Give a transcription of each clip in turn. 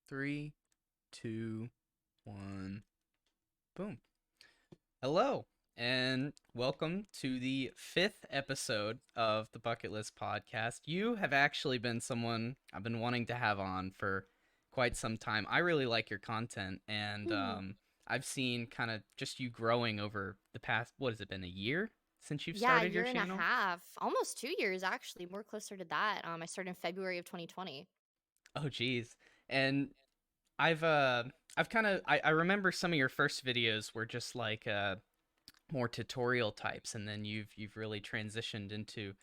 Three, two, one, boom. Hello, and welcome to the fifth episode of the Bucket List podcast. You have actually been someone I've been wanting to have on for quite some time. I really like your content, and Hmm. I've seen kind of just you growing over the past, what has it been, a year since you've Yeah, a started your year and a channel? half, almost 2 years actually, more closer to that. I started in February of 2020. Oh, geez. And I've uh I've kind of I remember some of your first videos were just like more tutorial types, and then you've really transitioned into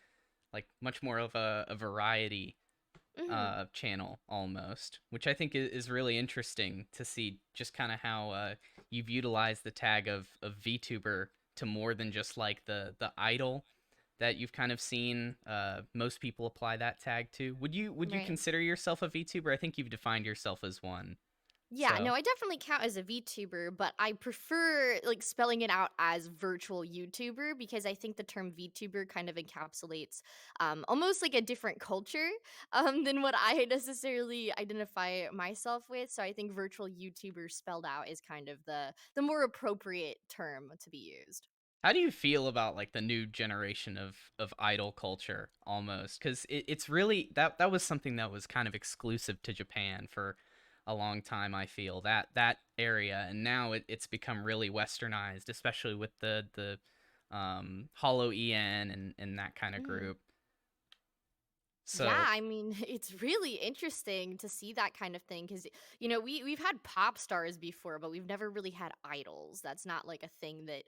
like much more of a variety Hmm. channel almost, which I think is really interesting to see just kind of how you've utilized the tag of VTuber to more than just like the idol that you've kind of seen most people apply that tag to. Would you Right. consider yourself a VTuber? I think you've defined yourself as one. Yeah, So no, I definitely count as a VTuber, but I prefer like spelling it out as virtual YouTuber because I think the term VTuber kind of encapsulates almost like a different culture than what I necessarily identify myself with. So I think virtual YouTuber spelled out is kind of the more appropriate term to be used. how do you feel about like the new generation of idol culture almost? Because it's really that was something that was kind of exclusive to Japan for a long time. I feel that area, and now it's become really westernized, especially with the Hollow En and that kind of Mhm. group. Yeah, So I mean, it's really interesting to see that kind of thing because we've had pop stars before, but we've never really had idols. That's not like a thing that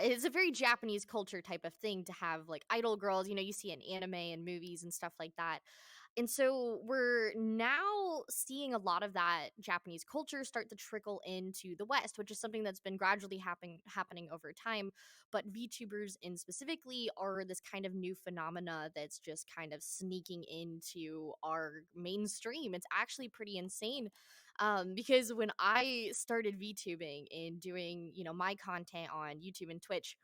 it's a very Japanese culture type of thing to have like idol girls. You see in anime and movies and stuff like that. And so we're now seeing a lot of that Japanese culture start to trickle into the West, which is something that's been gradually happening over time. But VTubers in specifically are this kind of new phenomena that's just kind of sneaking into our mainstream. It's actually pretty insane. Because when I started VTubing and doing, my content on YouTube and Twitch,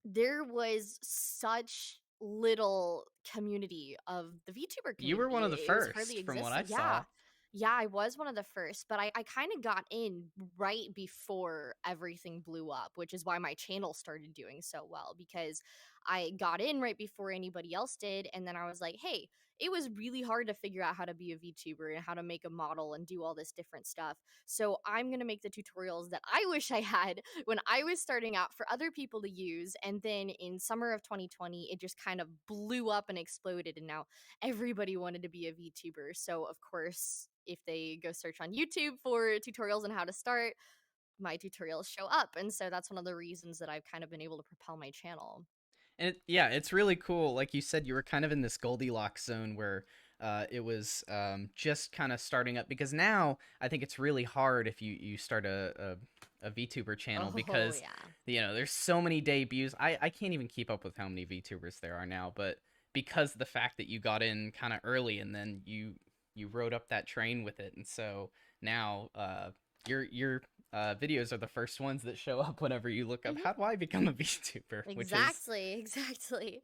there was such little community of the VTuber you were one community. of the It was hardly first, from what I existent. saw. Yeah. Yeah, I was one of the first, but I kind of got in right before everything blew up, which is why my channel started doing so well because I got in right before anybody else did. And then I was like, hey, it was really hard to figure out how to be a VTuber and how to make a model and do all this different stuff. So I'm going to make the tutorials that I wish I had when I was starting out for other people to use. And then in summer of 2020, it just kind of blew up and exploded. And now everybody wanted to be a VTuber. So, of course, if they go search on YouTube for tutorials on how to start, my tutorials show up. And so that's one of the reasons that I've kind of been able to propel my channel. And yeah, it's really cool. Like you said, you were kind of in this Goldilocks zone where it was just kind of starting up. Because now I think it's really hard if you start a VTuber channel Oh, because yeah. there's so many debuts. I can't even keep up with how many VTubers there are now, but because of the fact that you got in kind of early and then you rode up that train with it, and so now your videos are the first ones that show up whenever you look up Hmm. how do I become a VTuber, which is, Exactly. Exactly.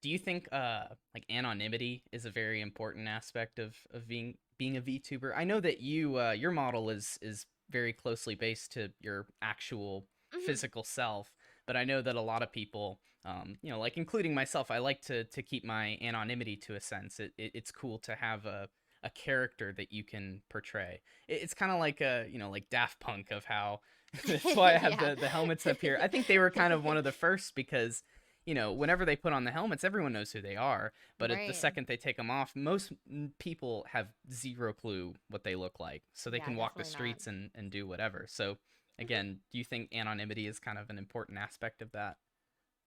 do you think like anonymity is a very important aspect of being a VTuber? I know that your model is very closely based to your actual Hmm. physical self, but I know that a lot of people, like including myself, I like to keep my anonymity to a sense. It's cool to have a character that you can portray. It's kind of like like Daft Punk of how that's why I have Yeah. the helmets up here. I think they were kind of one of the first because whenever they put on the helmets, everyone knows who they are. But at the Right. second they take them off, most people have zero clue what they look like. So they Yeah, can walk the definitely not. streets and do whatever. So, Mhm. again, do you think anonymity is kind of an important aspect of that?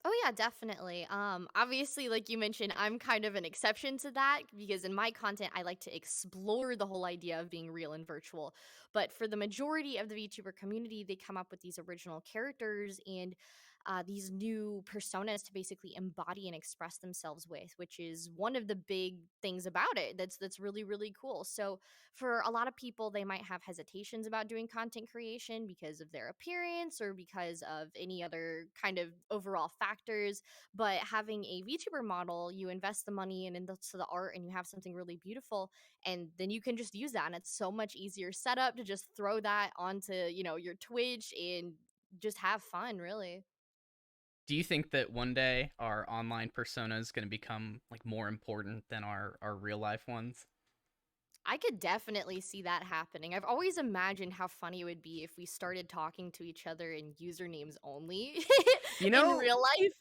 Oh yeah, definitely. Obviously, like you mentioned, I'm kind of an exception to that because in my content, I like to explore the whole idea of being real and virtual. But for the majority of the VTuber community, they come up with these original characters, and these new personas to basically embody and express themselves with, which is one of the big things about it. That's really really cool. So for a lot of people, they might have hesitations about doing content creation because of their appearance or because of any other kind of overall factors. But having a VTuber model, you invest the money and into the art, and you have something really beautiful, and then you can just use that, and it's so much easier setup to just throw that onto your Twitch and just have fun, really. Do you think that one day our online persona is going to become like more important than our real life ones? I could definitely see that happening. I've always imagined how funny it would be if we started talking to each other in usernames only You in know, real life.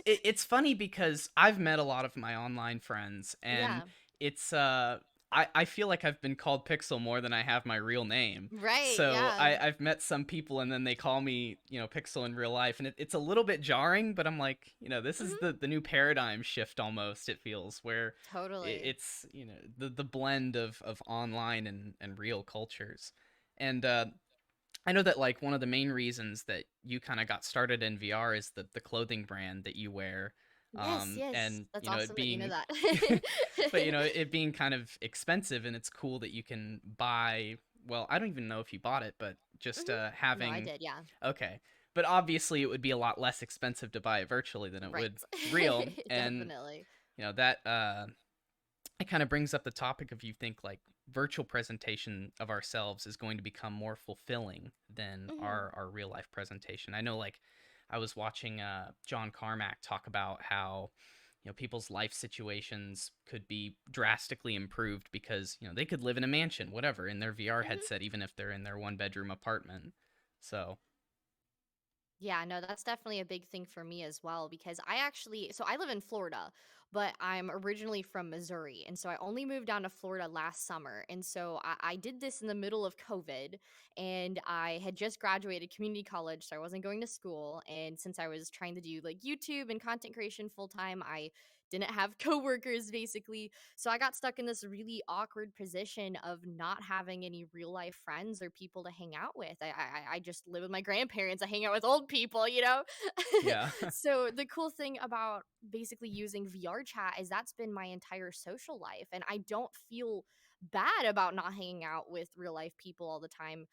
it's funny because I've met a lot of my online friends, and Yeah. it's I feel like I've been called Pixel more than I have my real name. Right, So yeah. I've met some people and then they call me, Pixel in real life, and it's a little bit jarring, but I'm like, this is Mhm. the new paradigm shift almost, it feels, where Totally. it's, the blend of online and real cultures. And I know that like one of the main reasons that you kind of got started in VR is the clothing brand that you wear, Yes, yes. and That's it awesome that you know being, that. but it being kind of expensive, and it's cool that you can buy. Well, I don't even know if you bought it, but just Mhm. No, I having, did, yeah. okay, but obviously it would be a lot less expensive to buy it virtually than it Right. would real, and Definitely. that it kind of brings up the topic of, you think like virtual presentation of ourselves is going to become more fulfilling than Mhm. our real life presentation. I know, like, I was watching John Carmack talk about how people's life situations could be drastically improved because they could live in a mansion, whatever, in their VR Mhm. headset, even if they're in their one bedroom apartment. So Yeah, no, that's definitely a big thing for me as well because I live in Florida, but I'm originally from Missouri. And so I only moved down to Florida last summer. And so I did this in the middle of COVID, and I had just graduated community college. So I wasn't going to school. And since I was trying to do like YouTube and content creation full time, I didn't have coworkers basically. So I got stuck in this really awkward position of not having any real life friends or people to hang out with. I just live with my grandparents. I hang out with old people. yeah. So the cool thing about basically using VR chat is that's been my entire social life, and I don't feel bad about not hanging out with real life people all the time,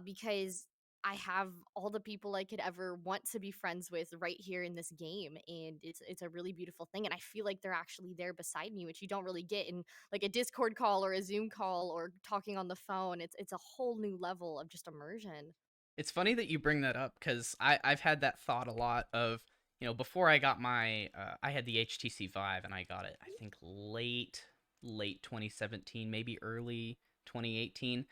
because I have all the people I could ever want to be friends with right here in this game, and it's a really beautiful thing. And I feel like they're actually there beside me, which you don't really get in like a Discord call or a Zoom call or talking on the phone. It's a whole new level of just immersion. It's funny that you bring that up because I've had that thought a lot of, before I got my, I had the HTC Vive, and I got it, I think, late 2017, maybe early 2018.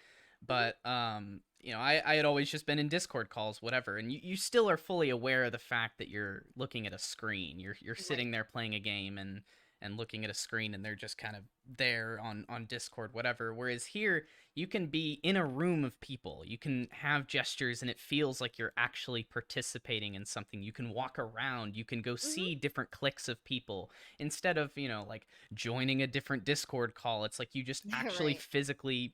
Mhm. But, I had always just been in Discord calls, whatever. And you still are fully aware of the fact that you're looking at a screen. You're Right. sitting there playing a game and looking at a screen, and they're just kind of there on Discord, whatever. Whereas here, you can be in a room of people. You can have gestures, and it feels like you're actually participating in something. You can walk around. You can go Mhm. see different cliques of people instead of, like joining a different Discord call. It's like you just actually Right. physically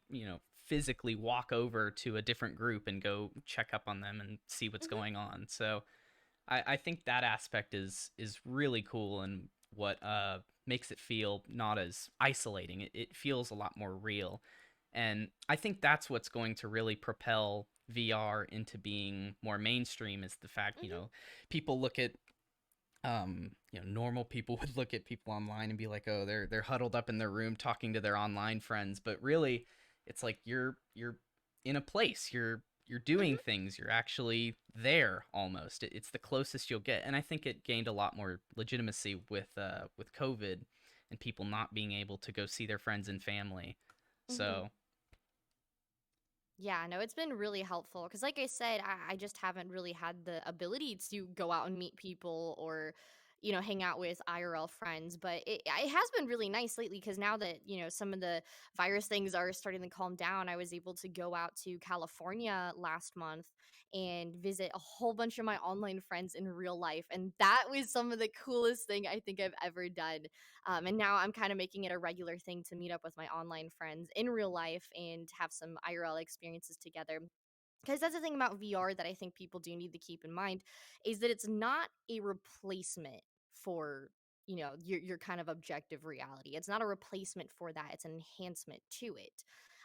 walk over to a different group and go check up on them and see what's Mhm. going on. So I think that aspect is really cool, and what makes it feel not as isolating. It feels a lot more real. And I think that's what's going to really propel VR into being more mainstream, is the fact, Mhm. people look at normal people would look at people online and be like, "Oh, they're huddled up in their room talking to their online friends." But really, it's like you're in a place. You're doing Mhm. things. You're actually there almost. It's the closest you'll get. And I think it gained a lot more legitimacy with COVID and people not being able to go see their friends and family. Mhm. So, Yeah, no, it's been really helpful because, like I said, I just haven't really had the ability to go out and meet people or, hang out with IRL friends. But it has been really nice lately because now that, some of the virus things are starting to calm down, I was able to go out to California last month and visit a whole bunch of my online friends in real life. And that was some of the coolest thing I think I've ever done. And now I'm kind of making it a regular thing to meet up with my online friends in real life and have some IRL experiences together. Because that's the thing about VR that I think people do need to keep in mind is that it's not a replacement for, your kind of objective reality. It's not a replacement for that. It's an enhancement to it.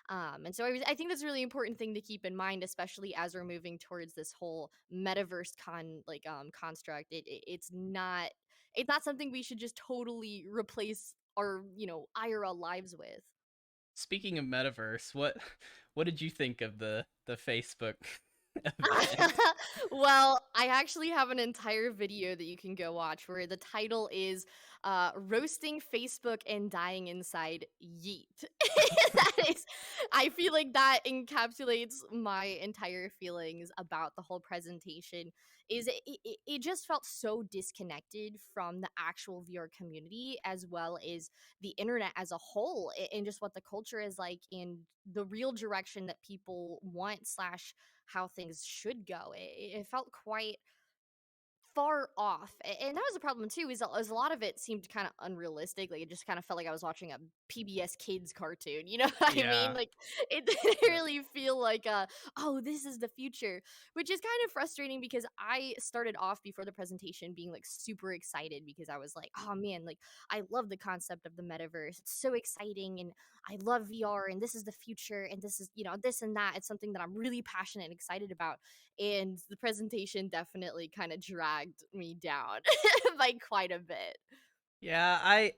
And so I think that's a really important thing to keep in mind, especially as we're moving towards this whole metaverse construct. It's not something we should just totally replace our IRL lives with. Speaking of metaverse, what did you think of the Facebook event? Well, I actually have an entire video that you can go watch where the title is Roasting Facebook and Dying Inside Yeet. That is, I feel like that encapsulates my entire feelings about the whole presentation. It just felt so disconnected from the actual VR community as well as the internet as a whole, and just what the culture is like and the real direction that people want slash how things should go. It felt quite far off, and that was the problem too. Is a lot of it seemed kind of unrealistic. Like it just kind of felt like I was watching a PBS Kids cartoon. You know what I mean? Yeah. Like it didn't really feel like oh, this is the future, which is kind of frustrating because I started off before the presentation being like super excited because I was like, oh man, like I love the concept of the metaverse. It's so exciting, and I love VR, and this is the future, and this is this and that. It's something that I'm really passionate and excited about, and the presentation definitely kind of dragged me down by quite a bit. Yeah, I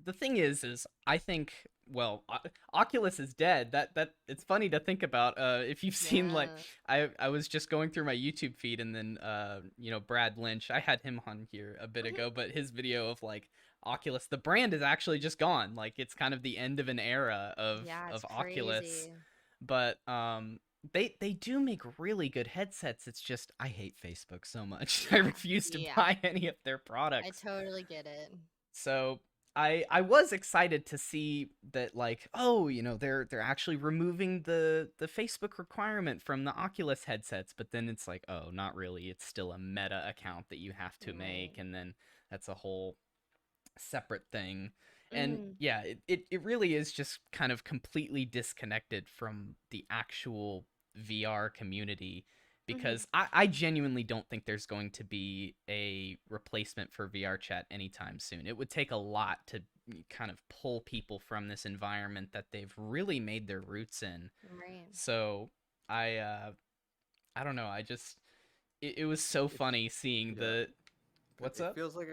the thing is I think, well, Oculus is dead. That it's funny to think about. If you've seen, like, Yeah. I was just going through my YouTube feed, and then Brad Lynch, I had him on here a bit Mhm. ago, but his video of like Oculus, the brand is actually just gone. Like it's kind of the end of an era Yeah, it's of Oculus. crazy. But they do make really good headsets. It's just I hate Facebook so much. I refuse to Yeah, buy any of their I products. totally get it. So I was excited to see that, like, oh, they're actually removing the Facebook requirement from the Oculus headsets, but then it's like, oh, not really. It's still a Meta account that you have to Right. make, and then that's a whole separate thing. And Mhm. yeah, it really is just kind of completely disconnected from the actual VR community, Mhm. because I genuinely don't think there's going to be a replacement for VR chat anytime soon. It would take a lot to kind of pull people from this environment that they've really made their roots in. Right. So I don't know. I just it was so It's funny seeing yeah. the what's It up? feels like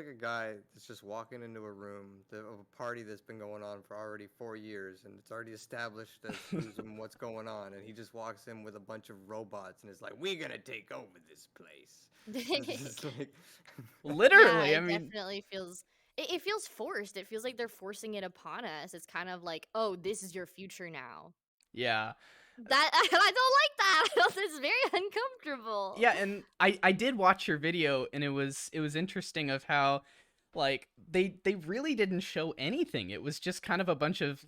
a guy that's just walking into a room of a party that's been going on for already 4 years, and it's already established as who's and what's going on, and he just walks in with a bunch of robots and is like, "We're gonna take over this place." And it's just like, Yeah, Literally, I it mean, definitely feels it feels forced. It feels like they're forcing it upon us. It's kind of like, "Oh, this is your future now." yeah. That I don't like that. It's very uncomfortable. Yeah, and I did watch your video, and it was interesting of how, like, they really didn't show anything. It was just kind of a bunch of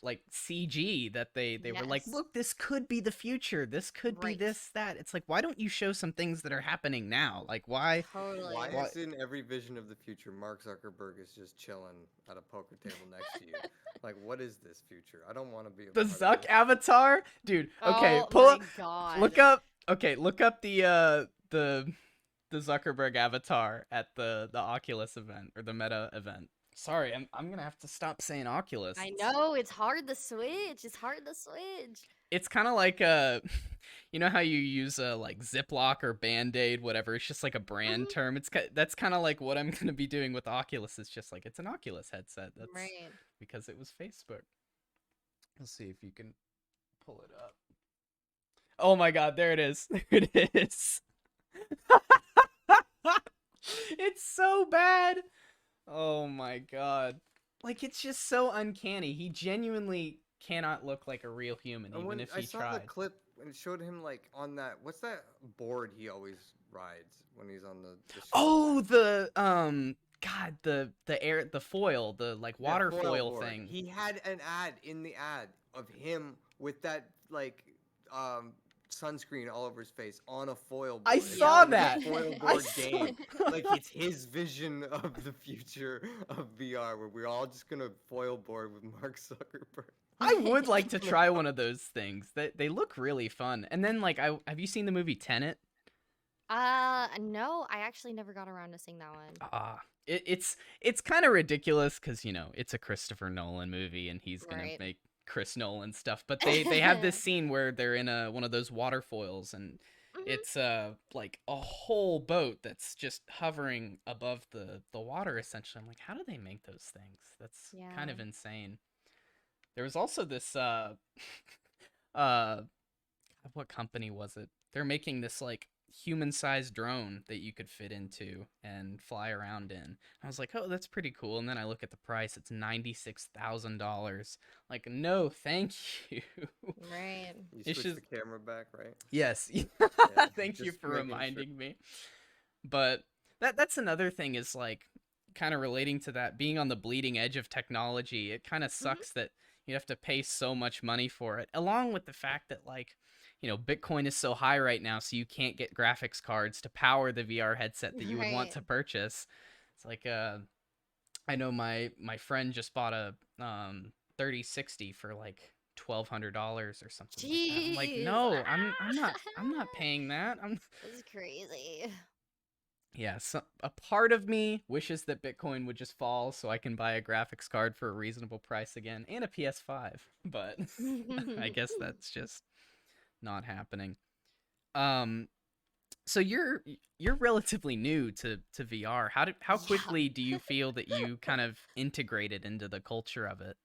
like CG that they were like, Yes. look, this could be the future. This could be Right. this that. It's like, why don't you show some things that are happening now? Like why why Totally. why is in every vision of the future Mark Zuckerberg is just chilling at a poker table next to you? Like, what is this future? I don't want to be a the part of Zuck this. avatar? Dude, okay, Oh pull my up god. look up look up the Zuckerberg avatar at the Oculus event or the Meta event. Sorry, I'm gonna have to stop saying Oculus. I know it's hard to switch. It's hard to switch. It's kind of like you know how you use a like Ziploc or Band-Aid, whatever. It's just like a brand Mhm. term. That's kind of like what I'm gonna be doing with Oculus. It's just like it's an Oculus headset. That's Right. because it was Facebook. Let's see if you can pull it up. Oh my God, there it is. There it is. It's so bad. Oh my God. Like it's just so uncanny. He genuinely cannot look like a real human, And even when if I he saw the tried. clip and it showed him like on that, what's that board he always rides when he's on the shuttle? Oh, the God, the foil, the like Yeah, water foil foil board. thing. He had an ad in the ad of him with that like um sunscreen all over his face on a foil I board. It's saw not even that. a foil I board saw. game. Like it's his vision of the future of VR, where we're all just gonna foil board with Mark Zuckerberg. I would like to try one of those things. They look really fun. And then like I have you seen the movie Tenet? No, I actually never got around to seeing that one. It's kind of ridiculous because it's a Christopher Nolan movie and he's gonna Right. make Chris Nolan stuff. But they have this scene where they're in one of those water foils and Mhm. it's like a whole boat that's just hovering above the water essentially. I'm like, how do they make those things? That's kind Yeah. of insane. There was also this uh what company was it? They're making this like human-sized drone that you could fit into and fly around in. I was like, oh, that's pretty cool. And then I look at the price; it's $96,000. Like, no, thank you. Right. You It's switch just the camera back, right? yes. Yeah, Thank you just for making sure. reminding me. But that's another thing is like kind of relating to that being on the bleeding edge of technology. It kind of Mhm. sucks that you have to pay so much money for it, along with the fact that like Bitcoin is so high right now, so you can't get graphics cards to power the VR headset that you would want Right. to purchase. It's like I know my friend just bought a 3060 for like $1,200 or something like that. I'm like, Jeez. no, I'm not paying that. I'm That's crazy. Yeah, so a part of me wishes that Bitcoin would just fall so I can buy a graphics card for a reasonable price again and a PS5, but I guess that's just not happening. Um, so you're relatively new to VR. How Yeah. quickly do you feel that you kind of integrated into the culture of it?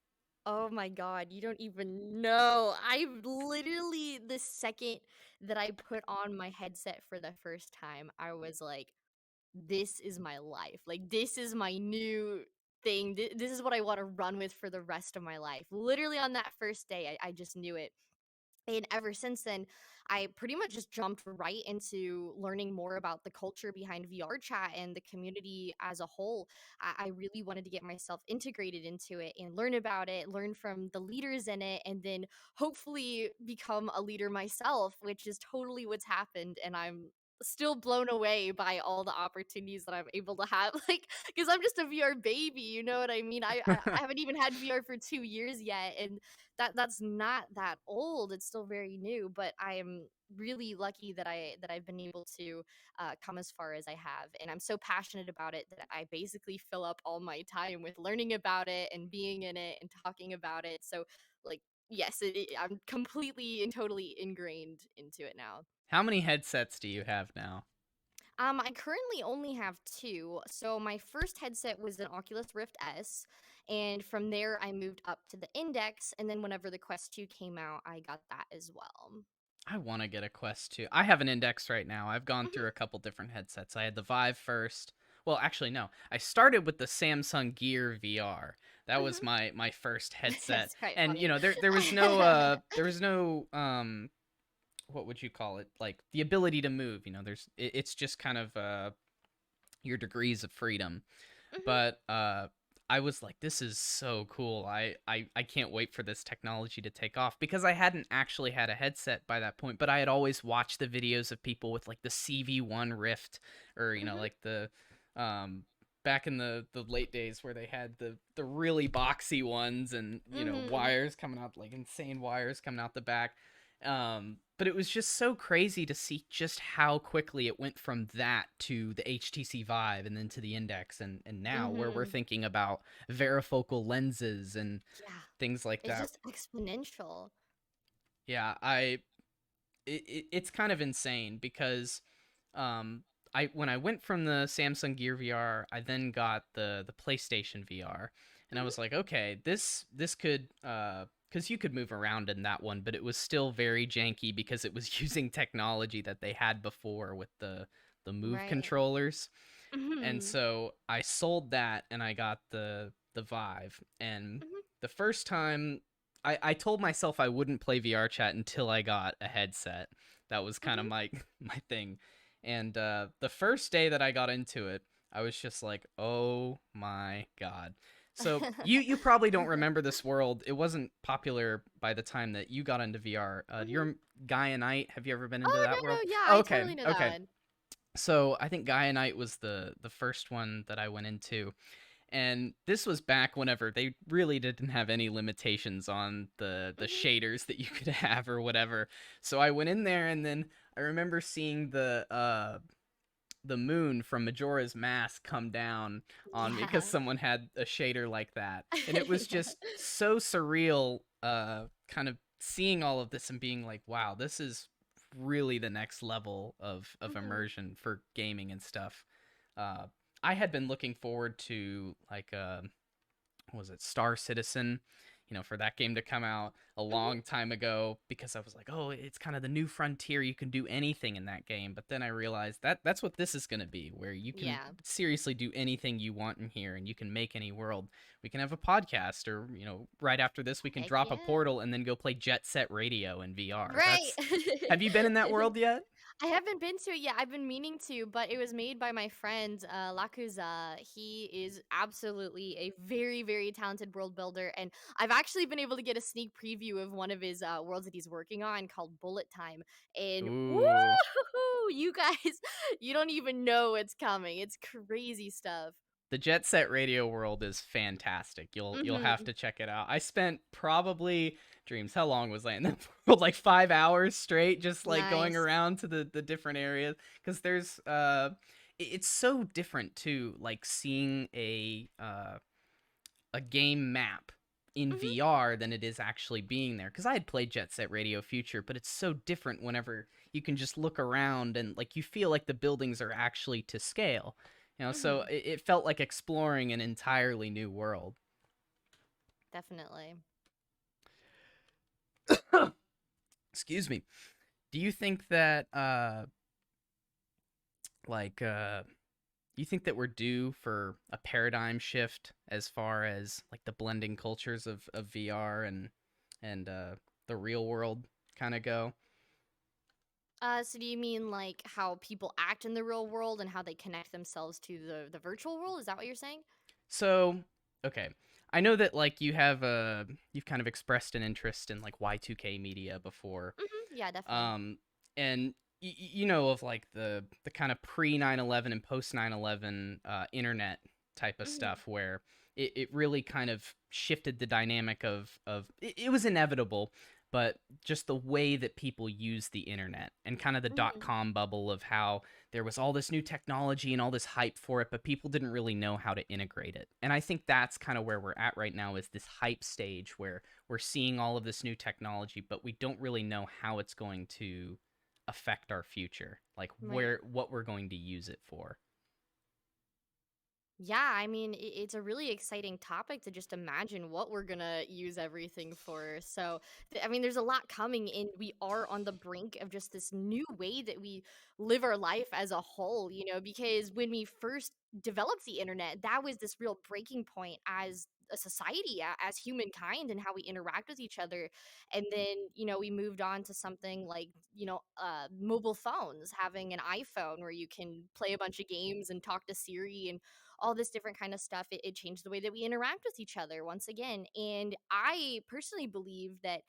Oh my god, you don't even know. I literally the second that I put on my headset for the first time, I was like, this is my life. Like this is my new thing. This is what I want to run with for the rest of my life. Literally on that first day, I just knew it. And ever since then, I pretty much just jumped right into learning more about the culture behind VR chat and the community as a whole. I really wanted to get myself integrated into it and learn about it, learn from the leaders in it, and then hopefully become a leader myself, which is totally what's happened. And I'm still blown away by all the opportunities that I'm able to have. Like, because I'm just a VR baby, you know what I mean? I haven't even had VR for 2 years yet. And that's not that old. It's still very new, but I am really lucky that I've been able to come as far as I have, and I'm so passionate about it that I basically fill up all my time with learning about it and being in it and talking about it. So, like, yes, I'm completely and totally ingrained into it now. How many headsets do you have now? I currently only have two. So my first headset was an Oculus Rift S, and from there I moved up to the Index, and then whenever the Quest 2 came out, I got that as well. I want to get a Quest 2. I have an Index right now. I've gone Mhm, through a couple different headsets. I had the Vive first. Well, actually, no. I started with the Samsung Gear VR. That was mhm. my first headset. It's quite And funny. there was no what would you call it? Like the ability to move, it's just kind of your degrees of freedom. Mhm, But I was like, this is so cool. I can't wait for this technology to take off because I hadn't actually had a headset by that point, but I had always watched the videos of people with like the CV1 Rift or mhm, like the um back in the late days where they had the really boxy ones and mhm. wires coming out, like insane wires coming out the back. But it was just so crazy to see just how quickly it went from that to the HTC Vive and then to the Index and now where we're Mhm. thinking about varifocal lenses and Yeah, things like it's that. just exponential. Yeah, it's kind of insane because um I when I went from the Samsung Gear VR, I then got the PlayStation VR, and I Mhm, was like, okay, this could because you could move around in that one, but it was still very janky because it was using technology that they had before with the Move right. controllers. And Mhm, so I sold that and I got the Vive. And mhm, the first time I told myself I wouldn't play VR chat until I got a headset. That was kind of mhm. my thing. And the first day that I got into it, I was just like, "Oh my god." So you probably don't remember this world. It wasn't popular by the time that you got into VR. Do you Mhm. Gaia Night? Have you ever been into Oh, that no, world? no, yeah, Oh, I okay, totally know that okay. one. So I think Gaia Night was the first one that I went into, and this was back whenever they really didn't have any limitations on the Mhm. shaders that you could have or whatever. So I went in there, and then I remember seeing the moon from Majora's Mask come down on me because Yeah. someone had a shader like that. And it was Yeah. just so surreal, kind of seeing all of this and being like, wow, this is really the next level of Mhm. immersion for gaming and stuff. Uh, I had been looking forward to like what was it, Star Citizen, for that game to come out a Mhm. long time ago because I was like, oh, it's kind of the new frontier. You can do anything in that game. But then I realized that's what this is going to be, where you can Yeah. seriously do anything you want in here and you can make any world. We can have a podcast, or, right after this, we can Heck drop a yeah. portal and then go play Jet Set Radio in VR. Right. That's, have you been in that world yet? I haven't been to it yet. I've been meaning to, but it was made by my friend Lakuza. He is absolutely a very, very talented world builder, and I've actually been able to get a sneak preview of one of his worlds that he's working on called Bullet Time. And woo, Ooh. you guys, you don't even know what's coming. It's crazy stuff. The Jet Set Radio world is fantastic. You'll have Mm-hmm. to check it out. I spent probably, dreams, how long was I in that world? Like 5 hours straight, just like going Nice. around to the different areas. Because there's it's so different too, like seeing a game map in Mm-hmm. VR than it is actually being there. Because I had played Jet Set Radio Future, but it's so different whenever you can just look around and like you feel like the buildings are actually to scale. So Mm-hmm. it felt like exploring an entirely new world. Definitely. Excuse me. Do you think that like you think that we're due for a paradigm shift as far as like the blending cultures of VR and the real world kind of go? So do you mean like how people act in the real world and how they connect themselves to the virtual world? Is that what you're saying? So, okay. I know that like you've kind of expressed an interest in like Y2K media before. Yeah, definitely. Um and of like the kind of pre 9/11 and post 9/11 internet type of Hmm. stuff where it really kind of shifted the dynamic of it was inevitable, but just the way that people use the internet and kind of the Hmm. .com bubble of how there was all this new technology and all this hype for it, but people didn't really know how to integrate it. And I think that's kind of where we're at right now, is this hype stage where we're seeing all of this new technology, but we don't really know how it's going to affect our future, like Right. what we're going to use it for. Yeah, I mean, it's a really exciting topic to just imagine what we're gonna use everything for. So, I mean, there's a lot coming, and we are on the brink of just this new way that we live our life as a whole, because when we first developed the internet, that was this real breaking point as a society, as humankind, and how we interact with each other. And then, we moved on to something like, mobile phones, having an iPhone where you can play a bunch of games and talk to Siri and all this different kind of stuff. It changed the way that we interact with each other once again. And I personally believe that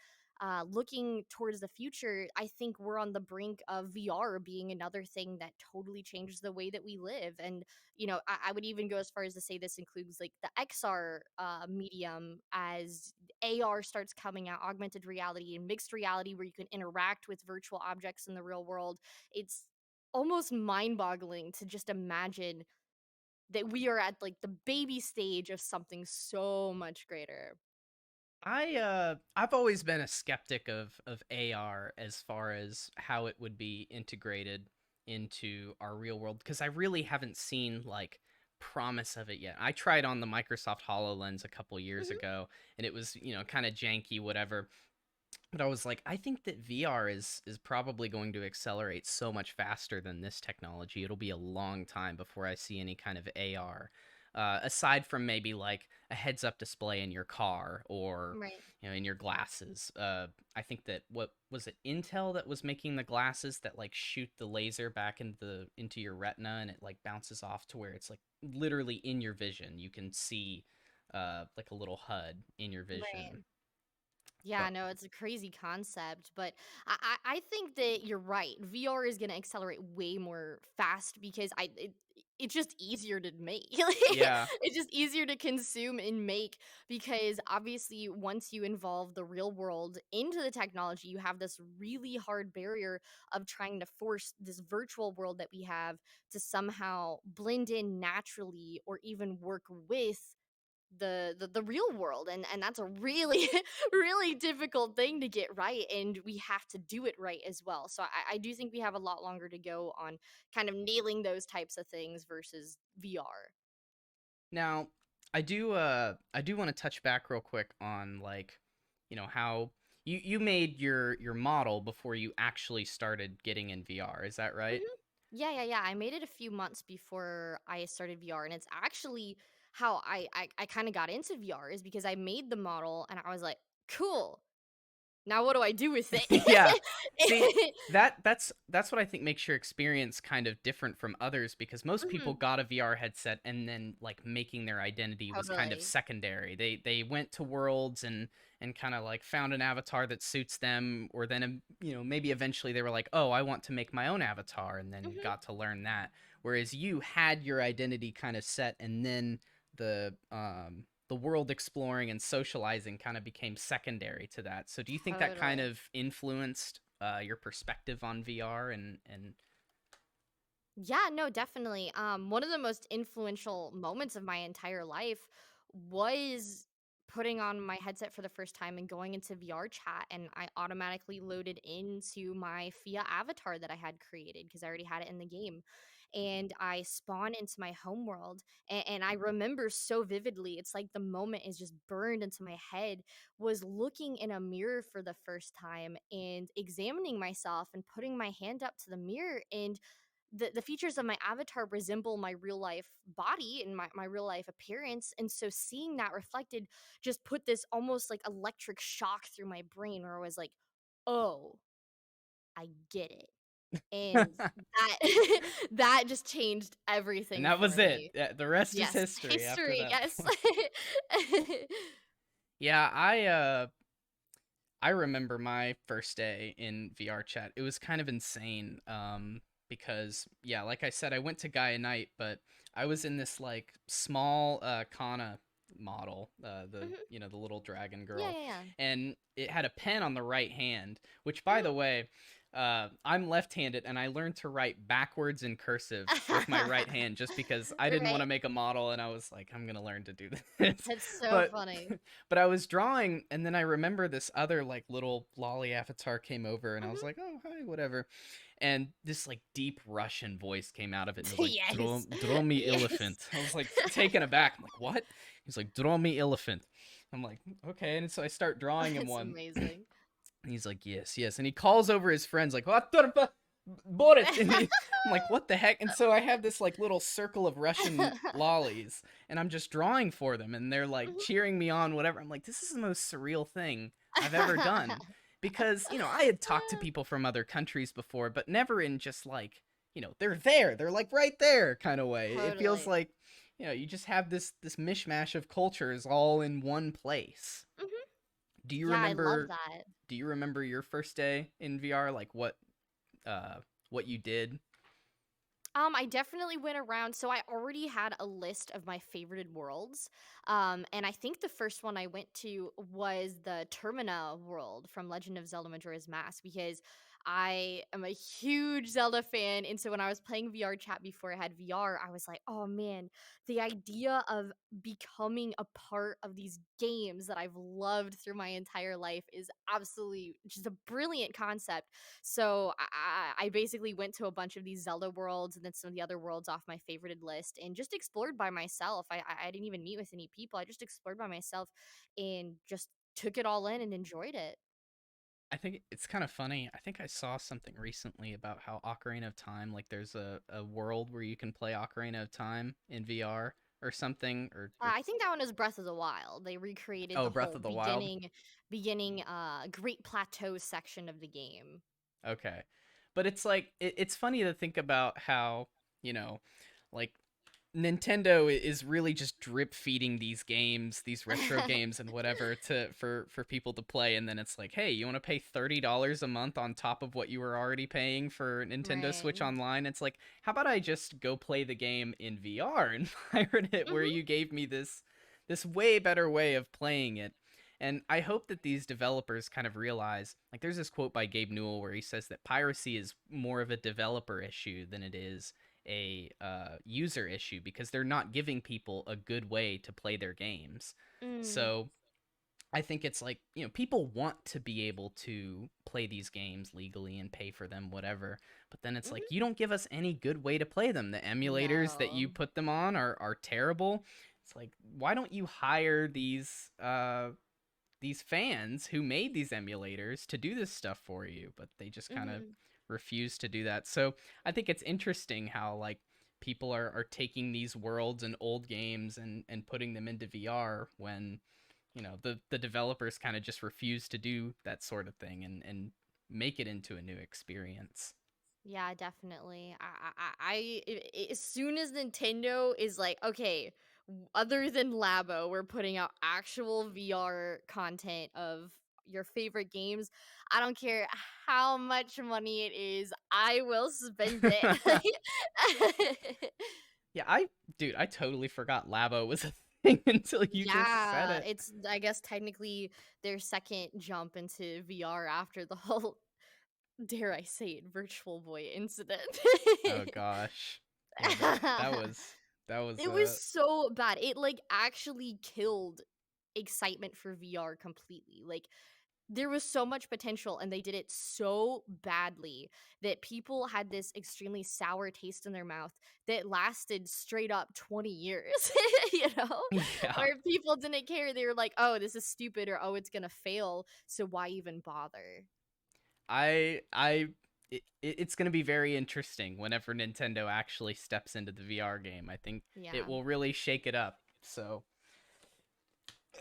looking towards the future, I think we're on the brink of VR being another thing that totally changes the way that we live. And, I would even go as far as to say this includes like the XR medium, as AR starts coming out, augmented reality and mixed reality, where you can interact with virtual objects in the real world. It's almost mind boggling to just imagine that we are at like the baby stage of something so much greater. I've always been a skeptic of AR as far as how it would be integrated into our real world, because I really haven't seen like promise of it yet. I tried on the Microsoft HoloLens a couple years Hmm. ago, and it was, kind of janky, whatever. But I was like, I think that VR is probably going to accelerate so much faster than this technology. It'll be a long time before I see any kind of AR, aside from maybe like a heads-up display in your car or Right. in your glasses. I think that, what was it, Intel that was making the glasses that like shoot the laser back into your retina, and it like bounces off to where it's like literally in your vision. You can see like a little HUD in your Right. vision. Yeah, But no, it's a crazy concept, but I think that you're right. VR is gonna accelerate way more fast because it's just easier to make. yeah. It's just easier to consume and make because obviously once you involve the real world into the technology, you have this really hard barrier of trying to force this virtual world that we have to somehow blend in naturally or even work with the real world, and that's a really really difficult thing to get right, and we have to do it right as well. So I do think we have a lot longer to go on kind of nailing those types of things versus VR. Now, I do want to touch back real quick on like, how you made your model before you actually started getting in VR. Is that right? Hmm. Yeah. I made it a few months before I started VR, and it's actually how I kind of got into VR is because I made the model and I was like, cool, now what do I do with Yeah. See, it? that's what I think makes your experience kind of different from others because most people Mhm, got a VR headset and then like making their identity was kind of totally. secondary. They went to worlds and kind of like found an avatar that suits them or then maybe eventually they were like, "Oh, I want to make my own avatar," and then Mhm. got to learn that. Whereas you had your identity kind of set and then the world exploring and socializing kind of became secondary to that. So do you think that kind Totally. of influenced your perspective on VR and Yeah, no, definitely. One of the most influential moments of my entire life was putting on my headset for the first time and going into VR chat, and I automatically loaded into my FIA avatar that I had created because I already had it in the game. And I spawn into my home world, and I remember so vividly. It's like the moment is just burned into my head. Was looking in a mirror for the first time and examining myself and putting my hand up to the mirror, and the features of my avatar resemble my real life body and my real life appearance, and so seeing that reflected just put this almost like electric shock through my brain where I was like, oh, I get it. And that that just changed and everything that was for it. me. Yeah, the rest is Yes, history after history, that yes. point. Yeah, I remember my first day in VR chat. It was kind of insane because yeah, like I said I went to Gaia Night, but I was in this like small Kana model, the Mhm. the little dragon Yeah, girl, yeah, yeah. and it had a pen on the right hand, which by Mhm. the way, I'm left-handed and I learned to write backwards in cursive with my right hand just because I didn't want Right. to make a model and I was like I'm going to learn to do this. That's so But funny. but I was drawing, and then I remember this other like little lolly avatar came over, and I was Mhm. like, "Oh, hi, whatever." And this like deep Russian voice came out of it, and it was like, Yes. draw me Yes. elephant." I was like taken aback. I'm like, "What?" He's like, "Draw me elephant." I'm like, "Okay," and so I start drawing him That's one. amazing. And he's like, "Yes, yes," and he calls over his friends like, "What the Boris?" And I'm like, "What the heck?" And so I have this like little circle of Russian lollies, and I'm just drawing for them, and they're like Mhm. cheering me on, whatever. I'm like, "This is the most surreal thing I've ever done," because I had talked to people from other countries before, but never in just like they're there, they're like right there kind of way. It feels Totally. like you just have this mishmash of cultures all in one place. Mhm. Do you Yeah, I love remember? that. Do you remember your first day in VR? Like uh what you did? I definitely went around. So I already had a list of my favorited worlds. And I think the first one I went to was the Termina world from Legend of Zelda Majora's Mask because I am a huge Zelda fan. And so when I was playing VR chat before I had VR, I was like, oh man, the idea of becoming a part of these games that I've loved through my entire life is absolutely just a brilliant concept. So I basically went to a bunch of these Zelda worlds and then some of the other worlds off my favorited list and just explored by myself. I didn't even meet with any people. I just explored by myself and just took it all in and enjoyed it. I think it's kind of funny. I think I saw something recently about how Ocarina of Time, like there's a world where you can play Ocarina of Time in VR or something, or I think that one is Breath of the Wild. They recreated oh, the Breath whole of the Wild. beginning Great Plateau section of the game. Okay. But it's like it's funny to think about how, you know, like Nintendo is really just drip feeding these games, these retro games and whatever to for people to play, and then it's like, hey, you want to pay $30 a month on top of what you were already paying for Nintendo Right. Switch Online? It's like, how about I just go play the game in VR and pirate it, where Mhm. you gave me this way better way of playing it. And I hope that these developers kind of realize, like, there's this quote by Gabe Newell where he says that piracy is more of a developer issue than it is a user issue, because they're not giving people a good way to play their games. Mm. So I think it's like, people want to be able to play these games legally and pay for them, whatever. But then it's like, Mhm. you don't give us any good way to play them. The emulators that No. you put them on are terrible. It's like, why don't you hire these fans who made these emulators to do this stuff for you? But they just kind of Mhm. refuse to do that. So I think it's interesting how, like, people are taking these worlds and old games and putting them into VR, when the developers kind of just refuse to do that sort of thing and make it into a new experience. Yeah, definitely. As soon as Nintendo is like, okay, other than Labo, we're putting out actual VR content of your favorite games. I don't care how much money it is, I will spend it. Yeah, I totally forgot Labo was a thing until you just said Yeah, it. it's I guess technically their second jump into VR after the whole, dare I say it, Virtual Boy incident. Oh gosh. Yeah, that was It was so bad. It like actually killed excitement for VR completely. Like there was so much potential and they did it so badly that people had this extremely sour taste in their mouth that lasted straight up 20 years, you know? yeah. Where people didn't care. They were like, "Oh, this is stupid," or "Oh, it's going to fail, so why even bother?" I it's going to be very interesting whenever Nintendo actually steps into the VR game. I think it Yeah. will really shake it up. So,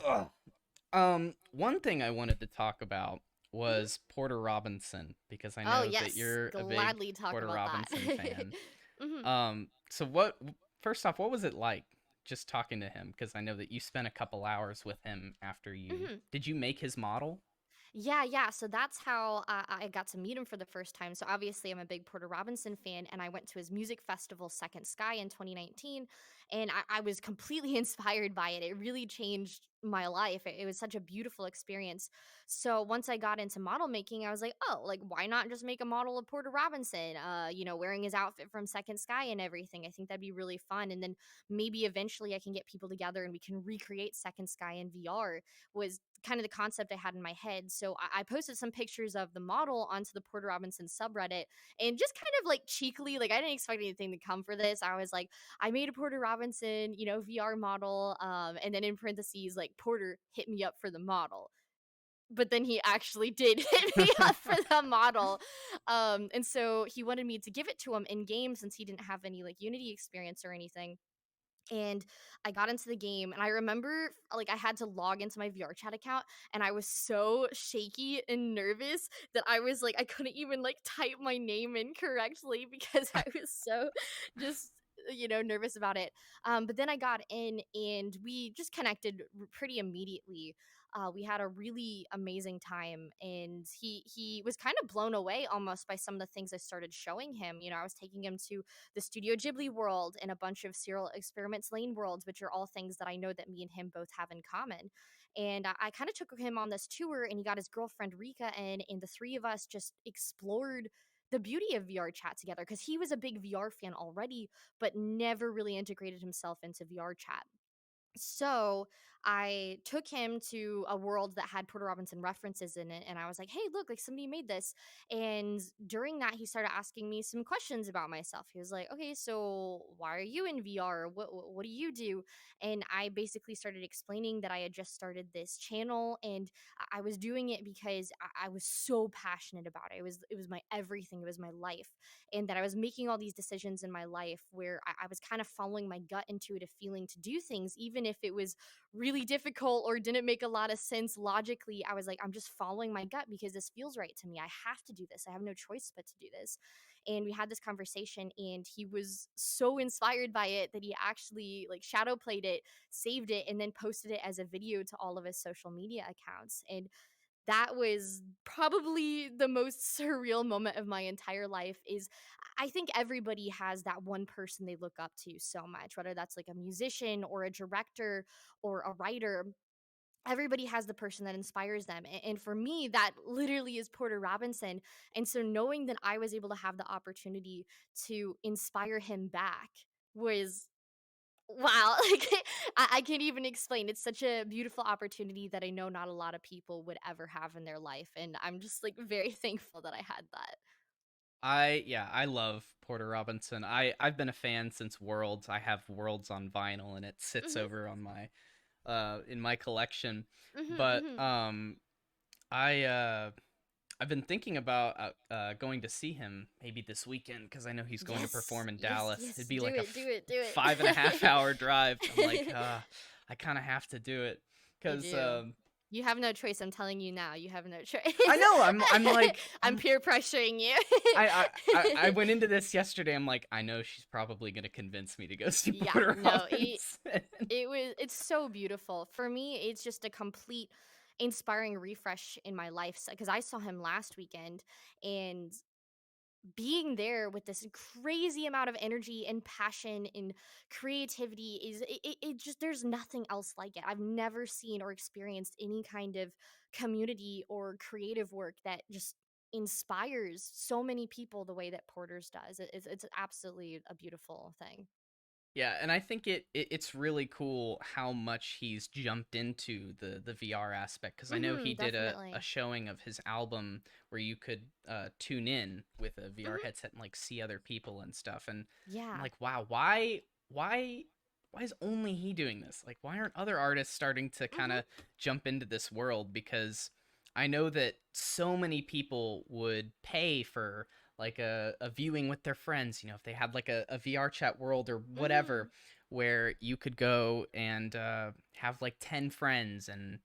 ugh. One thing I wanted to talk about Mhm. was Porter Robinson, because I Oh, know that yes. you're a big Gladly talk Porter about that. Robinson fan. Mhm. So what? First off, what was it like just talking to him? Because I know that you spent a couple hours with him after you Mhm. did you make his model? Yeah, yeah. So that's how I got to meet him for the first time. So obviously, I'm a big Porter Robinson fan, and I went to his music festival, Second Sky, in 2019, and I was completely inspired by it. It really changed my life. It was such a beautiful experience. So once I got into model making, I was like, oh, like why not just make a model of Porter Robinson? Wearing his outfit from Second Sky and everything. I think that'd be really fun. And then maybe eventually I can get people together and we can recreate Second Sky in VR. Was kind of the concept I had in my head. So I posted some pictures of the model onto the Porter Robinson subreddit and just kind of like cheekily, like I didn't expect anything to come for this. I was like, I made a Porter Robinson, VR model. And then in parentheses, like Porter hit me up for the model. But then he actually did hit me up for the model. And so he wanted me to give it to him in game since he didn't have any like Unity experience or anything. And I got into the game and I remember like I had to log into my VR chat account and I was so shaky and nervous that I was like I couldn't even like type my name in correctly because I was so just nervous about it. But then I got in and we just connected pretty immediately. We had a really amazing time and he was kind of blown away almost by some of the things I started showing him. I was taking him to the Studio Ghibli world and a bunch of Serial Experiments Lane worlds, which are all things that I know that me and him both have in common. And I kind of took him on this tour, and he got his girlfriend Rika in, and the three of us just explored the beauty of VR chat together because he was a big VR fan already, but never really integrated himself into VR chat. So I took him to a world that had Porter Robinson references in it, and I was like, "Hey, look, like somebody made this." And during that, he started asking me some questions about myself. He was like, "Okay, so why are you in VR? What do you do?" And I basically started explaining that I had just started this channel, and I was doing it because I was so passionate about it. It was my everything. It was my life, and that I was making all these decisions in my life where I was kind of following my gut intuitive feeling to do things, even if it was really really difficult or didn't make a lot of sense logically, I was like, I'm just following my gut because this feels right to me. I have to do this. I have no choice but to do this. And we had this conversation, and he was so inspired by it that he actually like shadow played it, saved it, and then posted it as a video to all of his social media accounts. And that was probably the most surreal moment of my entire life. Is I think everybody has that one person they look up to so much, whether that's like a musician or a director or a writer. Everybody has the person that inspires them. And for me, that literally is Porter Robinson. And so knowing that I was able to have the opportunity to inspire him back was wow. Like I can't even explain. It's such a beautiful opportunity that I know not a lot of people would ever have in their life. And I'm just like very thankful that I had that. I love Porter Robinson. I've been a fan since Worlds. I have Worlds on vinyl, and it sits Hmm. over on my in my collection. Hmm. But Hmm. I I've been thinking about going to see him maybe this weekend because I know he's going to Yes, perform in yes, Dallas. yes. It'd be Do like a it, do it, do 5.5 hour drive. I'm like, it. I kind of have to do it You because do. You have no choice. I'm telling you now. You have no choice. I know I'm like I'm peer pressuring you. I went into this yesterday. I'm like, I know she's probably gonna convince me to go see Yeah, Porter no, Robinson. it's so beautiful. For me, it's just a complete inspiring refresh in my life because I saw him last weekend, and being there with this crazy amount of energy and passion and creativity is it just there's nothing else like it. I've never seen or experienced any kind of community or creative work that just inspires so many people the way that Porter's does. It's absolutely a beautiful thing. Yeah, and I think it's really cool how much he's jumped into the VR aspect because I know he did a Definitely. showing of his album where you could tune in with a VR Hmm. headset and like see other people and stuff, and I'm Yeah. like, wow, why why is only he doing this? Like, why aren't other artists starting to kind Hmm. of jump into this world? Because I know that so many people would pay for like a viewing with their friends, if they had like a VR chat world or whatever, Hmm. where you could go and have like 10 friends and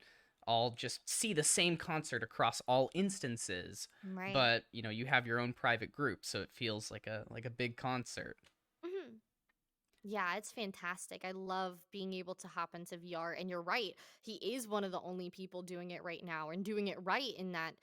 all just see the same concert across all instances, Right. but you have your own private group, so it feels like a big concert. Hmm. Yeah, it's fantastic. I love being able to hop into VR. And you're right, he is one of the only people doing it right now and doing it right in that,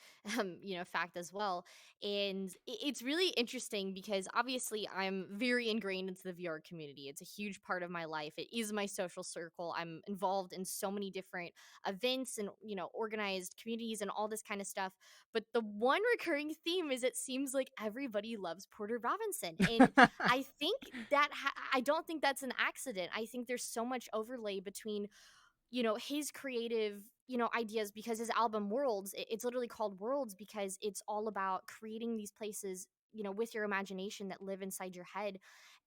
fact as well. And it's really interesting because obviously I'm very ingrained into the VR community. It's a huge part of my life. It is my social circle. I'm involved in so many different events and organized communities and all this kind of stuff. But the one recurring theme is it seems like everybody loves Porter Robinson, and I think I don't think that's an accident. I think there's so much overlay between his creative ideas, because his album Worlds, it's literally called Worlds because it's all about creating these places with your imagination that live inside your head,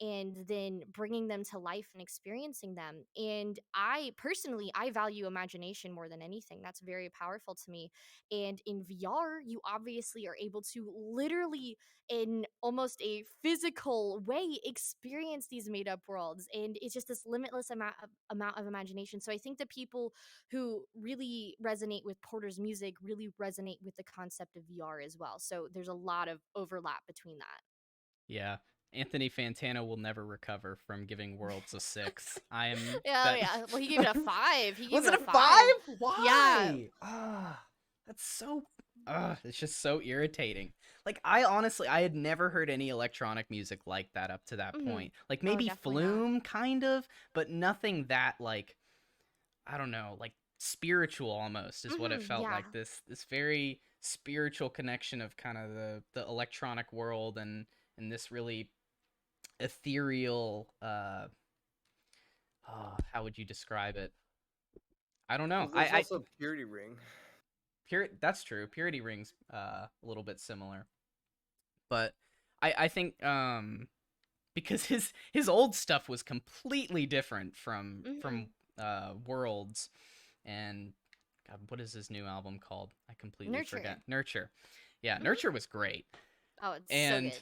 and then bringing them to life and experiencing them. And I personally, I value imagination more than anything. That's very powerful to me. And in VR, you obviously are able to literally, in almost a physical way, experience these made up worlds, and it's just this limitless amount of imagination. So I think the people who really resonate with Porter's music really resonate with the concept of VR as well. So there's a lot of overlap between that. Yeah, Anthony Fantano will never recover from giving Worlds a 6. I am Oh that. yeah, well he gave it a 5. He gave Was it it a a 5. 5? Yeah. Why? That's so it's just so irritating. Like, I honestly, I had never heard any electronic music like that up to that Hmm. point. Like Oh, maybe definitely not. Flume kind of, but nothing that, like, I don't know, like spiritual almost is what it Hmm. felt Yeah. like. This very spiritual connection of kind of the electronic world and this really ethereal how would you describe it? I don't know. Well, there's I also Purity Ring. pure That's true. Purity Rings a little bit similar. But I think because his old stuff was completely different from Hmm. Worlds, and God, what is his new album called? I completely Nurture. forget. Nurture. Yeah, Hmm. Nurture was great. Oh, it's so And good.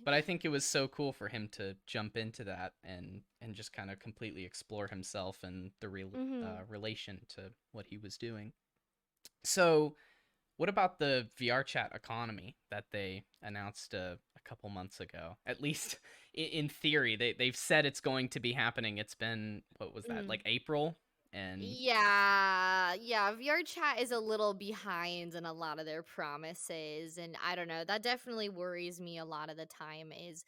but I think it was so cool for him to jump into that and just kind of completely explore himself and the Mhm. relation to what he was doing. So, what about the VR chat economy that they announced a couple months ago? At least in theory, they've said it's going to be happening. It's been, what was that, Mm. like April? And Yeah, yeah, VR chat is a little behind in a lot of their promises, and I don't know, that definitely worries me a lot of the time is